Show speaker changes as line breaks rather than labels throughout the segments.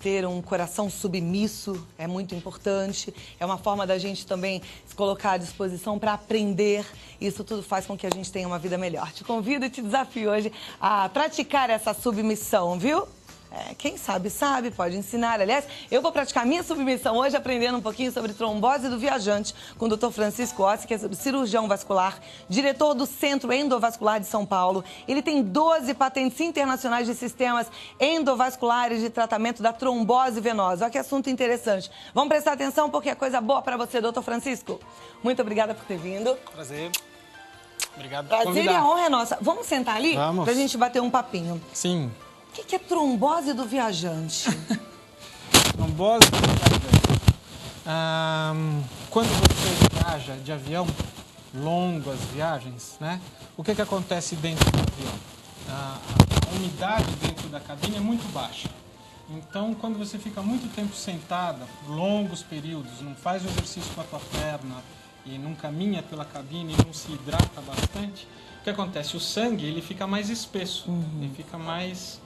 ter um coração submisso é muito importante. É uma forma da gente também se colocar à disposição para aprender. Isso tudo faz com que a gente tenha uma vida melhor. Te convido e te desafio hoje a praticar essa submissão, viu? Quem sabe, sabe, pode ensinar. Aliás, eu vou praticar minha submissão hoje aprendendo um pouquinho sobre trombose do viajante com o Dr. Francisco Ossi, que é cirurgião vascular, diretor do Centro Endovascular de São Paulo. Ele tem 12 patentes internacionais de sistemas endovasculares de tratamento da trombose venosa. Olha que assunto interessante. Vamos prestar atenção porque é coisa boa para você, Dr. Francisco. Muito obrigada por ter vindo.
Prazer. Obrigado por
Prazer
convidar.
e a honra é nossa. Vamos sentar ali?
Vamos.
Pra gente bater um papinho.
Sim.
O que é trombose do viajante?
Trombose do viajante. Quando você viaja de avião, longas viagens, né? O que acontece dentro do avião? A umidade dentro da cabine é muito baixa. Então, quando você fica muito tempo sentada, longos períodos, não faz o exercício com a tua perna e não caminha pela cabine e não se hidrata bastante, o que acontece? O sangue ele fica mais espesso, ele fica mais...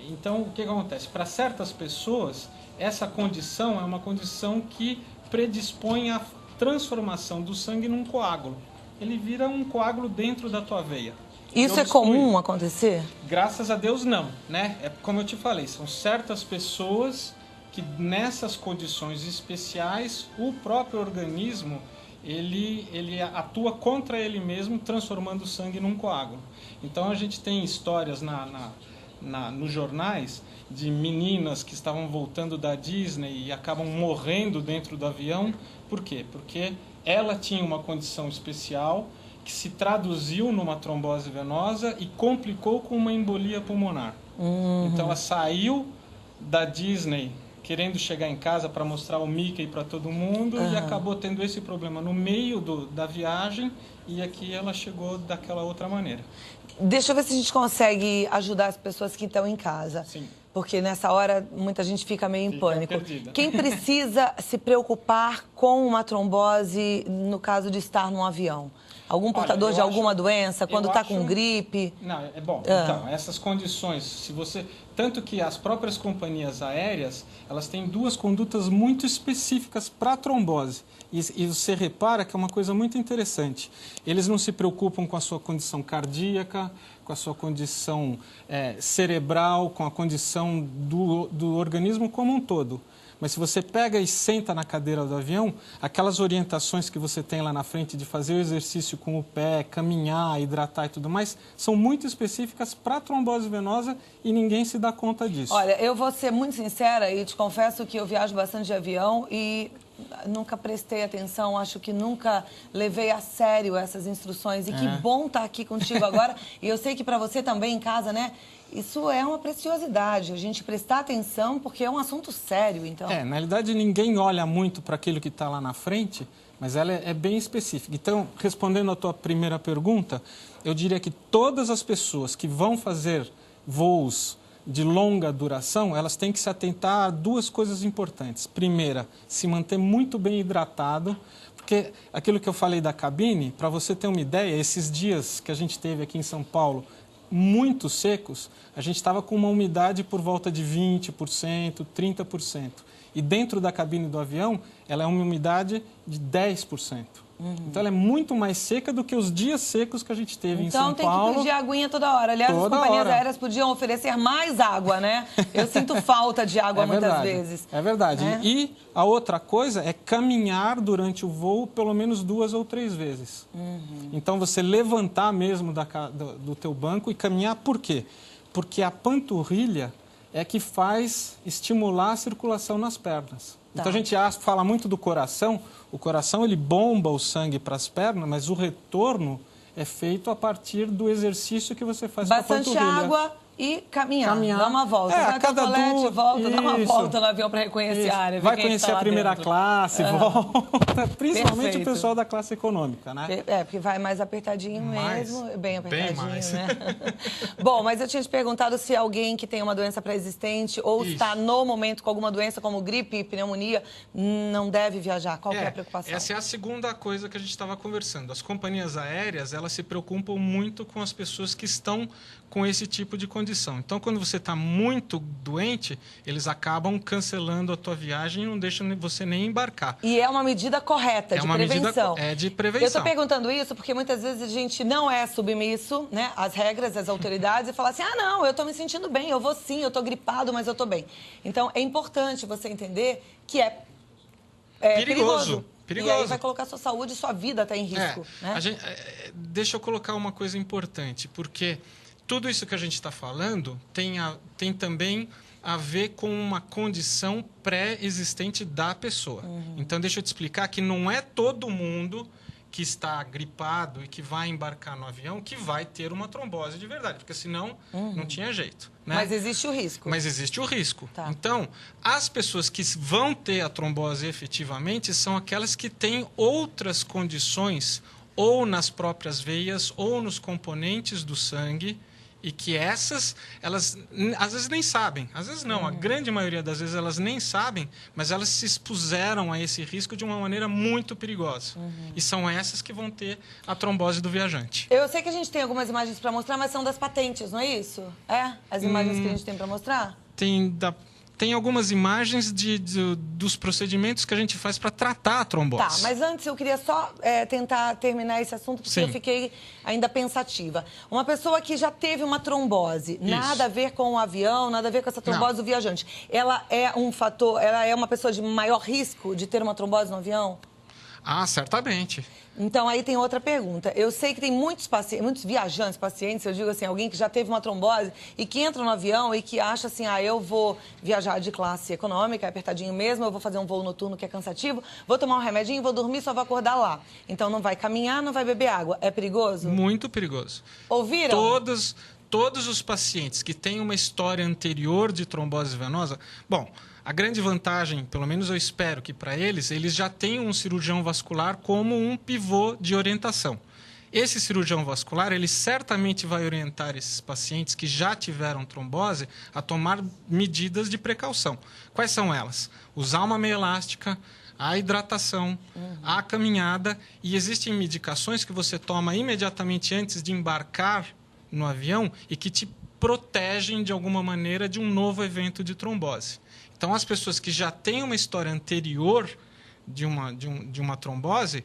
Então, o que acontece? Para certas pessoas, essa condição é uma condição que predispõe à transformação do sangue num coágulo. Ele vira um coágulo dentro da tua veia.
Isso é comum acontecer?
Graças a Deus, não, né? É como eu te falei, são certas pessoas que nessas condições especiais, o próprio organismo, ele atua contra ele mesmo, transformando o sangue num coágulo. Então, a gente tem histórias nos jornais de meninas que estavam voltando da Disney e acabam morrendo dentro do avião. Por quê? Porque ela tinha uma condição especial que se traduziu numa trombose venosa e complicou com uma embolia pulmonar. Então ela saiu da Disney querendo chegar em casa para mostrar o Mickey para todo mundo e acabou tendo esse problema no meio da viagem e aqui ela chegou daquela outra maneira.
Deixa eu ver se a gente consegue ajudar as pessoas que estão em casa.
Sim.
Porque nessa hora muita gente fica meio em pânico.
Perdida.
Quem precisa se preocupar com uma trombose no caso de estar num avião? Algum portador de alguma doença, quando está com gripe?
Não, é bom. Então, essas condições, se você... Tanto que as próprias companhias aéreas, elas têm duas condutas muito específicas para a trombose. E você repara que é uma coisa muito interessante. Eles não se preocupam com a sua condição cardíaca, com a sua condição cerebral, com a condição do organismo como um todo. Mas se você pega e senta na cadeira do avião, aquelas orientações que você tem lá na frente de fazer o exercício com o pé, caminhar, hidratar e tudo mais, são muito específicas para a trombose venosa e ninguém se dá conta disso.
Olha, eu vou ser muito sincera e te confesso que eu viajo bastante de avião e nunca prestei atenção, acho que nunca levei a sério essas instruções. E que bom estar aqui contigo agora. E eu sei que para você também em casa, né? Isso é uma preciosidade, a gente prestar atenção porque é um assunto sério, então.
Na realidade, ninguém olha muito para aquilo que está lá na frente, mas ela é bem específica. Então, respondendo à tua primeira pergunta, eu diria que todas as pessoas que vão fazer voos de longa duração, elas têm que se atentar a duas coisas importantes. Primeira, se manter muito bem hidratado, porque aquilo que eu falei da cabine, para você ter uma ideia, esses dias que a gente teve aqui em São Paulo, muito secos, a gente estava com uma umidade por volta de 20%, 30%. E dentro da cabine do avião, ela é uma umidade de 10%. Então, ela é muito mais seca do que os dias secos que a gente teve em São Paulo.
Então, tem que pedir aguinha toda hora. Aliás, as companhias aéreas podiam oferecer mais água, né? Eu sinto falta de água muitas vezes.
É verdade. E a outra coisa é caminhar durante o voo pelo menos 2 ou 3 vezes. Então, você levantar mesmo do teu banco e caminhar. Por quê? Porque a panturrilha é que faz estimular a circulação nas pernas. Então, a gente fala muito do coração. O coração, ele bomba o sangue para as pernas, mas o retorno é feito a partir do exercício que você faz com a panturrilha.
Bastante água e caminhar. Dá uma volta.
A cada
volta, dá uma volta no avião para reconhecer a área.
Vai conhecer a primeira classe, volta. Principalmente o pessoal da classe econômica, né?
Porque vai mais apertadinho mesmo. Bem apertadinho,
mais.
né? Bom, mas eu tinha te perguntado se alguém que tem uma doença pré-existente ou está no momento com alguma doença como gripe, pneumonia, não deve viajar. Qual que é a preocupação?
Essa é a segunda coisa que a gente estava conversando. As companhias aéreas, elas se preocupam muito com as pessoas que estão com esse tipo de condição. condição. Então, quando você está muito doente, eles acabam cancelando a tua viagem e não deixam você nem embarcar.
E é uma medida correta, de prevenção.
É de prevenção.
Eu estou perguntando isso porque muitas vezes a gente não é submisso, né, às regras, às autoridades e fala assim, ah, não, eu estou me sentindo bem, eu vou sim, eu estou gripado, mas eu estou bem. Então, é importante você entender que é perigoso. E aí vai colocar sua saúde e sua vida até em risco. Né?
Deixa eu colocar uma coisa importante, porque tudo isso que a gente está falando tem também a ver com uma condição pré-existente da pessoa. Então, deixa eu te explicar que não é todo mundo que está gripado e que vai embarcar no avião que vai ter uma trombose de verdade, porque senão não tinha jeito. Né?
Mas existe o risco.
Mas existe o risco.
Tá.
Então, as pessoas que vão ter a trombose efetivamente são aquelas que têm outras condições, ou nas próprias veias, ou nos componentes do sangue, e que essas, elas às vezes nem sabem, às vezes não, a grande maioria das vezes elas nem sabem, mas elas se expuseram a esse risco de uma maneira muito perigosa. E são essas que vão ter a trombose do viajante.
Eu sei que a gente tem algumas imagens para mostrar, mas são das patentes, não é isso? As imagens que a gente tem para mostrar?
Tem algumas imagens dos procedimentos que a gente faz para tratar a trombose.
Tá, mas antes eu queria só tentar terminar esse assunto, porque eu fiquei ainda pensativa. Uma pessoa que já teve uma trombose, nada a ver com o avião, nada a ver com essa trombose do viajante. Ela é um fator, ela é uma pessoa de maior risco de ter uma trombose no avião?
Ah, certamente.
Então, aí tem outra pergunta. Eu sei que tem muitos viajantes, pacientes, eu digo assim, alguém que já teve uma trombose e que entra no avião e que acha assim, eu vou viajar de classe econômica, é apertadinho mesmo, eu vou fazer um voo noturno que é cansativo, vou tomar um remedinho, vou dormir, só vou acordar lá. Então, não vai caminhar, não vai beber água. É perigoso?
Muito perigoso.
Ouviram?
Todos os pacientes que têm uma história anterior de trombose venosa... Bom, a grande vantagem, pelo menos eu espero que para eles já têm um cirurgião vascular como um pivô de orientação. Esse cirurgião vascular, ele certamente vai orientar esses pacientes que já tiveram trombose a tomar medidas de precaução. Quais são elas? Usar uma meia elástica, a hidratação, a caminhada, e existem medicações que você toma imediatamente antes de embarcar no avião e que te protegem de alguma maneira de um novo evento de trombose. Então, as pessoas que já têm uma história anterior de uma trombose,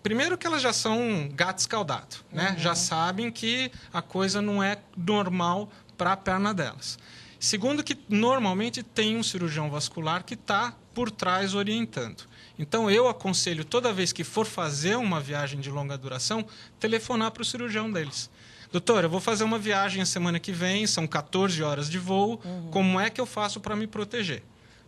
primeiro que elas já são gato escaldado, né? Já sabem que a coisa não é normal para a perna delas. Segundo que normalmente tem um cirurgião vascular que está por trás orientando. Então, eu aconselho, toda vez que for fazer uma viagem de longa duração, telefonar para o cirurgião deles. Doutor, eu vou fazer uma viagem a semana que vem, são 14 horas de voo, como é que eu faço para me proteger?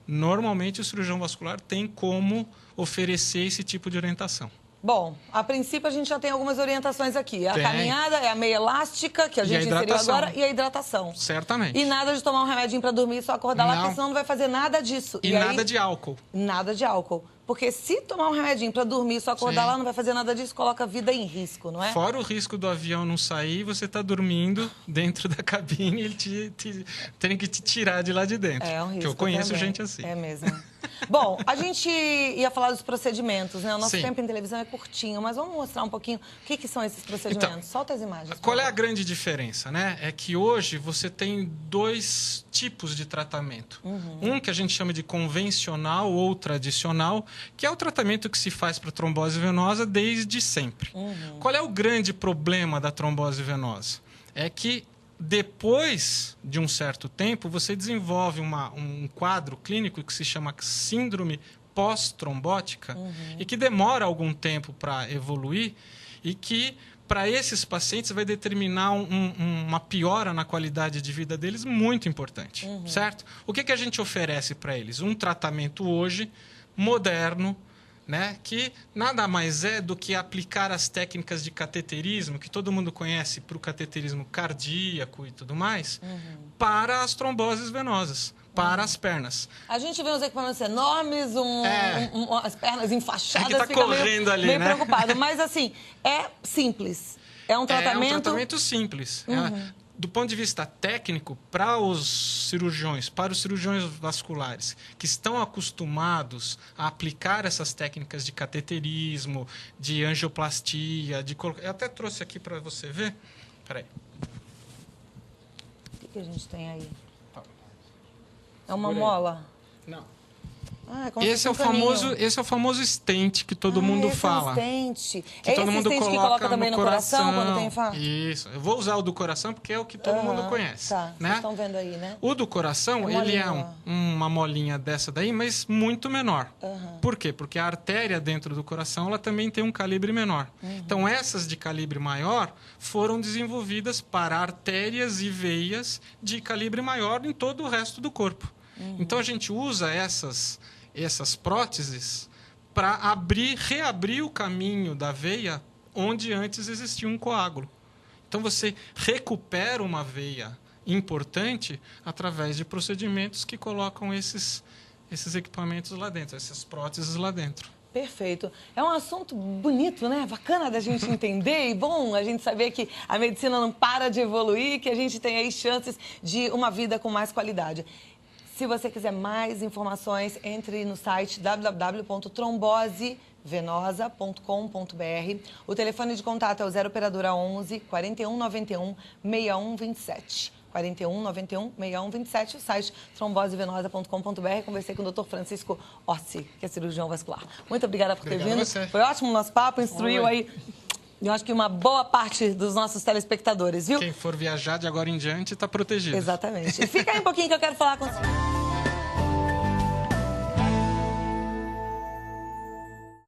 Normalmente, o cirurgião vascular tem como oferecer esse tipo de orientação.
Bom, a princípio a gente já tem algumas orientações aqui. A caminhada é a meia elástica, que a gente inseriu agora, e a hidratação.
Certamente.
E nada de tomar um remedinho para dormir e só acordar lá, porque senão não vai fazer nada disso.
E nada de álcool.
Nada de álcool. Porque se tomar um remedinho para dormir e só acordar lá, não vai fazer nada disso, coloca a vida em risco, não é?
Fora o risco do avião não sair, você está dormindo dentro da cabine e ele tem que te tirar de lá de dentro.
É um risco.
Que eu conheço
também.
Gente assim.
É mesmo. Bom, a gente ia falar dos procedimentos, né? O nosso tempo em televisão é curtinho, mas vamos mostrar um pouquinho o que são esses procedimentos. Então, solta as imagens.
Qual é a grande diferença, né? É que hoje você tem 2 tipos de tratamento. Um que a gente chama de convencional ou tradicional, que é o tratamento que se faz para trombose venosa desde sempre. Qual é o grande problema da trombose venosa? É que depois de um certo tempo, você desenvolve um quadro clínico que se chama síndrome pós-trombótica e que demora algum tempo para evoluir e que, para esses pacientes, vai determinar uma piora na qualidade de vida deles muito importante, certo? O que a gente oferece para eles? Um tratamento hoje moderno, né, que nada mais é do que aplicar as técnicas de cateterismo, que todo mundo conhece para o cateterismo cardíaco e tudo mais, para as tromboses venosas, para as pernas.
A gente vê uns equipamentos enormes, as pernas enfaixadas,
que tá
fica
correndo ali,
meio
né?
preocupado. Mas, assim, é simples. É um tratamento
simples. Do ponto de vista técnico, para os cirurgiões vasculares que estão acostumados a aplicar essas técnicas de cateterismo, de angioplastia, eu até trouxe aqui para você ver. Espera aí.
que a gente tem aí?
Tá.
É uma
Segura aí.
mola?
Não.
Ah, como se
Esse é,
fosse um caninho.
esse é o famoso stent que todo mundo
esse
fala.
É um stent.
Que
É
todo
esse
mundo
stent que coloca também no coração quando tem infarto?
Isso. Eu vou usar o do coração porque é o que todo mundo conhece.
Tá,
né?
vocês estão vendo aí, né?
O do coração,
É
ele é
molinho,
uma molinha dessa daí, mas muito menor. Por quê? Porque a artéria dentro do coração ela também tem um calibre menor. Então, essas de calibre maior foram desenvolvidas para artérias e veias de calibre maior em todo o resto do corpo. Então, a gente usa essas próteses para reabrir o caminho da veia onde antes existia um coágulo. Então, você recupera uma veia importante através de procedimentos que colocam esses equipamentos lá dentro, essas próteses lá dentro.
Perfeito. É um assunto bonito, né? Bacana da gente entender e bom a gente saber que a medicina não para de evoluir, que a gente tem aí chances de uma vida com mais qualidade. Se você quiser mais informações, entre no site www.trombosevenosa.com.br. O telefone de contato é o 0 operadora 11 4191 6127. 4191-6127, o site trombosevenosa.com.br. Conversei com o Dr. Francisco Orsi, que é cirurgião vascular. Muito obrigada por ter vindo. Foi ótimo o nosso papo, instruiu aí, eu acho que uma boa parte dos nossos telespectadores, viu?
Quem for viajar de agora em diante está protegido.
Exatamente. Fica aí um pouquinho que eu quero falar com você.